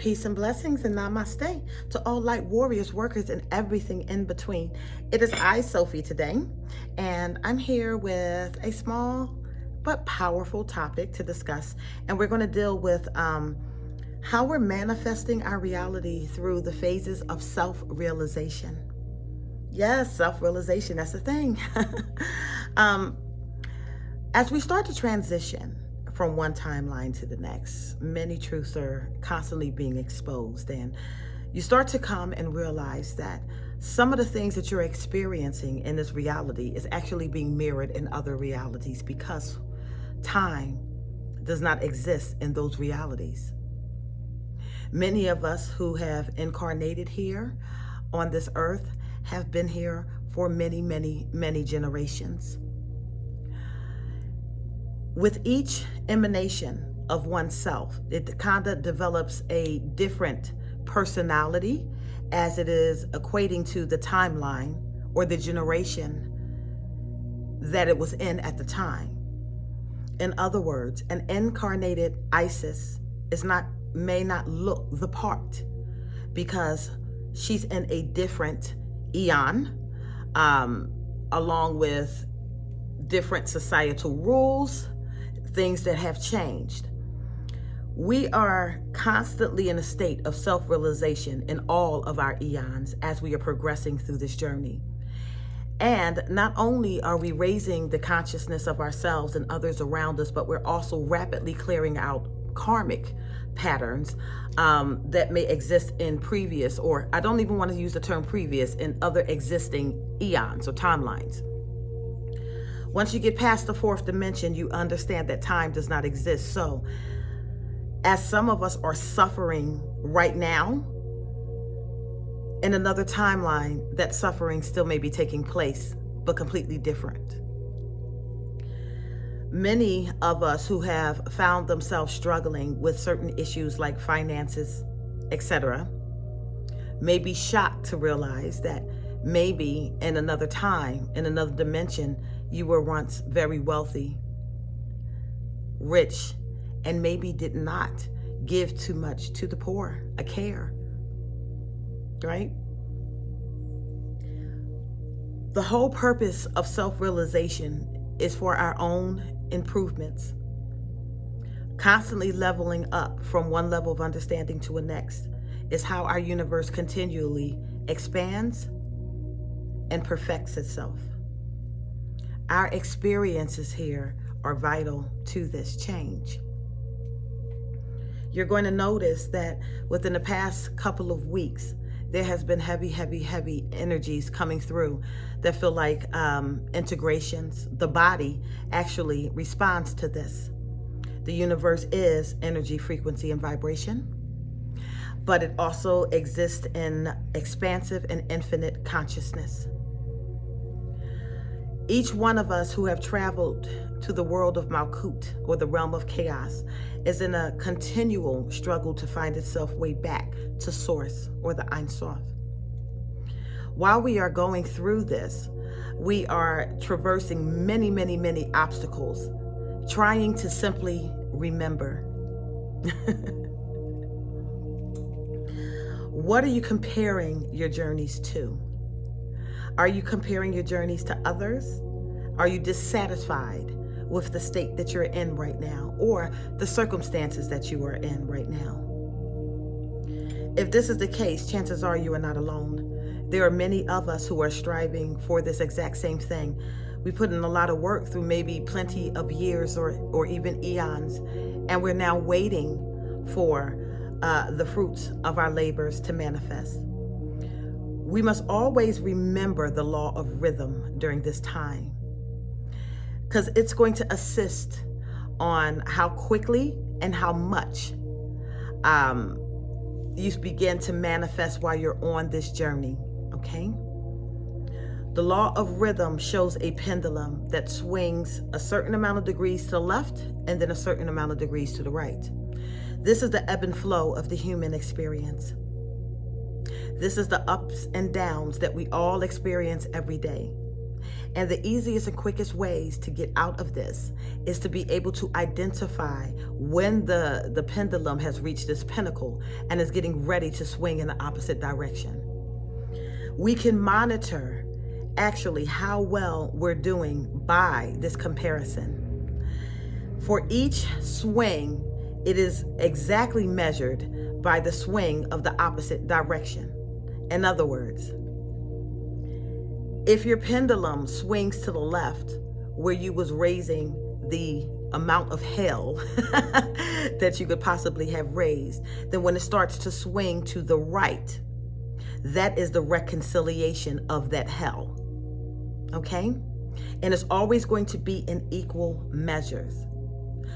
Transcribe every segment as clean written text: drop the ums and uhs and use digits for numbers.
Peace and blessings and namaste to all light warriors, workers, and everything in between. It is I, Sophie, today, and I'm here with a small but powerful topic to discuss. And we're going to deal with how we're manifesting our reality through the phases of self-realization. Yes, self-realization, that's the thing. As we start to transition from one timeline to the next, many truths are constantly being exposed, and you start to come and realize that some of the things that you're experiencing in this reality is actually being mirrored in other realities, because time does not exist in those realities. Many of us who have incarnated here on this earth have been here for many, many, many generations. With each emanation of oneself, it kind of develops a different personality as it is equating to the timeline or the generation that it was in at the time. In other words, an incarnated Isis may not look the part because she's in a different Aeon, along with different societal rules, things that have changed. We are constantly in a state of self-realization in all of our eons as we are progressing through this journey. And not only are we raising the consciousness of ourselves and others around us, but we're also rapidly clearing out karmic patterns that may exist in previous, or I don't even want to use the term previous, in other existing eons or timelines. Once you get past the fourth dimension, you understand that time does not exist. So, as some of us are suffering right now, in another timeline, that suffering still may be taking place, but completely different. Many of us who have found themselves struggling with certain issues like finances, etc., may be shocked to realize that maybe in another time, in another dimension, you were once very wealthy, rich, and maybe did not give too much to the poor, a care, right? The whole purpose of self-realization is for our own improvements, constantly leveling up from one level of understanding to a next is how our universe continually expands and perfects itself. Our experiences here are vital to this change. You're going to notice that within the past couple of weeks, there has been heavy energies coming through that feel like integrations. The body actually responds to this. The universe is energy, frequency, and vibration, but it also exists in expansive and infinite consciousness. Each one of us who have traveled to the world of Malkut, or the realm of chaos, is in a continual struggle to find itself way back to source, or the Ein Sof. While we are going through this, we are traversing many obstacles, trying to simply remember. What are you comparing your journeys to? Are you comparing your journeys to others? Are you dissatisfied with the state that you're in right now, or the circumstances that you are in right now? If this is the case, chances are you are not alone. There are many of us who are striving for this exact same thing. We put in a lot of work through maybe plenty of years or even eons, and we're now waiting for the fruits of our labors to manifest. We must always remember the law of rhythm during this time, because it's going to assist on how quickly and how much you begin to manifest while you're on this journey, okay? The law of rhythm shows a pendulum that swings a certain amount of degrees to the left and then a certain amount of degrees to the right. This is the ebb and flow of the human experience. This is the ups and downs that we all experience every day. And the easiest and quickest ways to get out of this is to be able to identify when the pendulum has reached its pinnacle and is getting ready to swing in the opposite direction. We can monitor actually how well we're doing by this comparison. For each swing, it is exactly measured by the swing of the opposite direction. In other words, if your pendulum swings to the left, where you was raising the amount of hell that you could possibly have raised, then when it starts to swing to the right, that is the reconciliation of that hell. Okay? And it's always going to be in equal measures.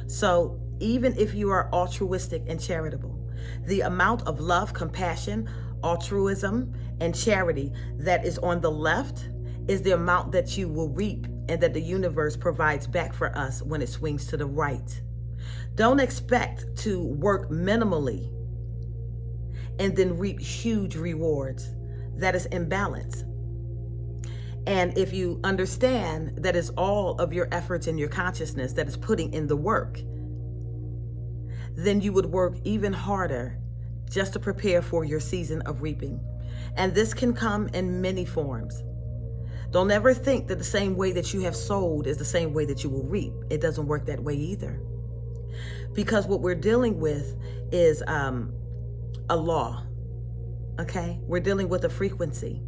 So even if you are altruistic and charitable, the amount of love, compassion, altruism, and charity that is on the left is the amount that you will reap and that the universe provides back for us when it swings to the right. Don't expect to work minimally and then reap huge rewards. That is imbalance. And if you understand that it's all of your efforts and your consciousness that is putting in the work, then you would work even harder just to prepare for your season of reaping. And this can come in many forms. Don't ever think that the same way that you have sowed is the same way that you will reap. It doesn't work that way either. Because what we're dealing with is a law, okay? We're dealing with a frequency.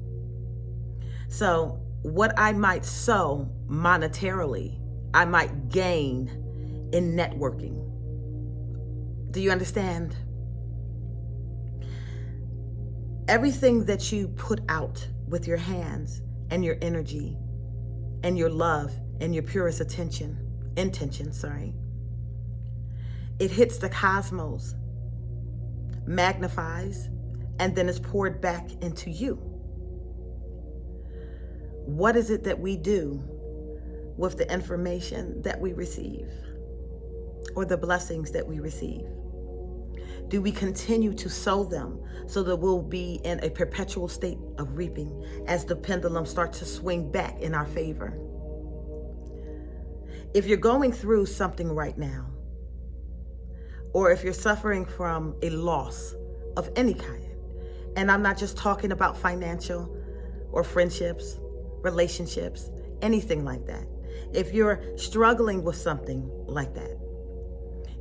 So what I might sow monetarily, I might gain in networking. Do you understand? Everything that you put out with your hands and your energy and your love and your purest intention, it hits the cosmos, magnifies, and then is poured back into you. What is it that we do with the information that we receive or the blessings that we receive? Do we continue to sow them so that we'll be in a perpetual state of reaping as the pendulum starts to swing back in our favor? If you're going through something right now, or if you're suffering from a loss of any kind, and I'm not just talking about financial or friendships, relationships, anything like that. If you're struggling with something like that,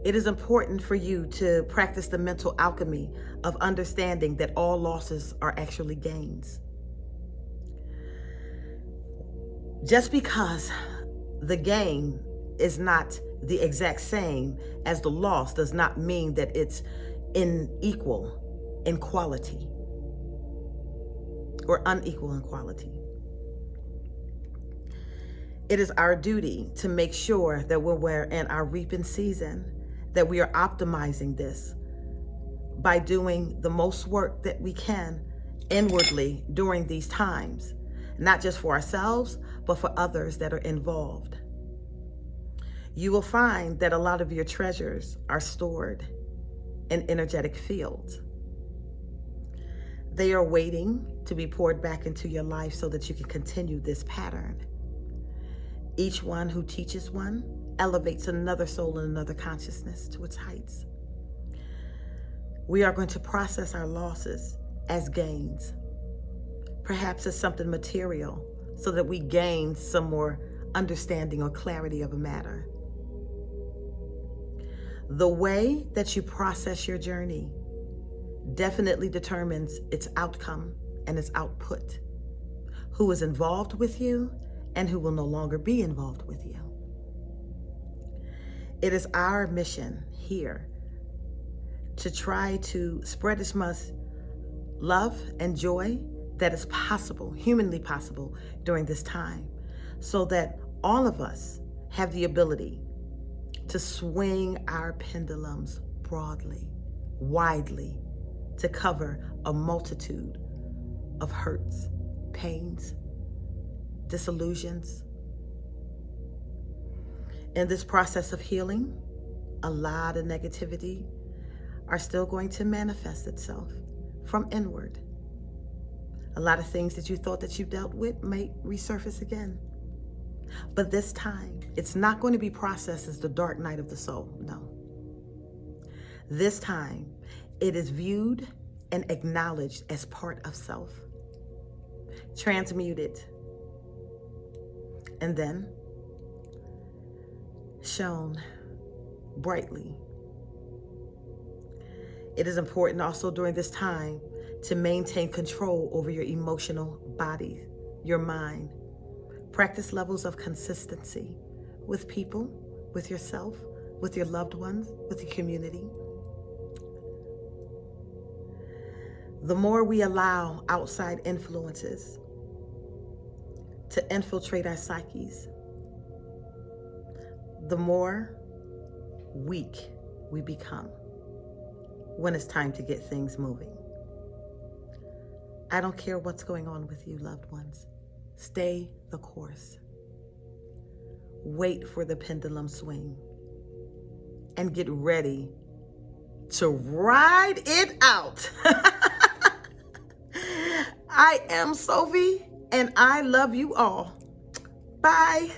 it is important for you to practice the mental alchemy of understanding that all losses are actually gains. Just because the gain is not the exact same as the loss does not mean that it's unequal in quality or unequal in quality. It is our duty to make sure that when we're in our reaping season, that we are optimizing this by doing the most work that we can inwardly during these times, not just for ourselves, but for others that are involved. You will find that a lot of your treasures are stored in energetic fields. They are waiting to be poured back into your life so that you can continue this pattern. Each one who teaches one elevates another soul and another consciousness to its heights. We are going to process our losses as gains. Perhaps it's something material so that we gain some more understanding or clarity of a matter. The way that you process your journey definitely determines its outcome and its output. Who is involved with you and who will no longer be involved with you. It is our mission here to try to spread as much love and joy that is possible, humanly possible during this time, so that all of us have the ability to swing our pendulums broadly, widely, to cover a multitude of hurts, pains, disillusions. In this process of healing, a lot of negativity are still going to manifest itself from inward. A lot of things that you thought that you dealt with may resurface again. But this time, it's not going to be processed as the dark night of the soul. No. This time, it is viewed and acknowledged as part of self, transmuted, and then shown brightly. It is important also during this time to maintain control over your emotional body, your mind. Practice levels of consistency with people, with yourself, with your loved ones, with your community. The more we allow outside influences to infiltrate our psyches, the more weak we become when it's time to get things moving. I don't care what's going on with you, loved ones. Stay the course. Wait for the pendulum swing and get ready to ride it out. I am Sophie, and I love you all. Bye.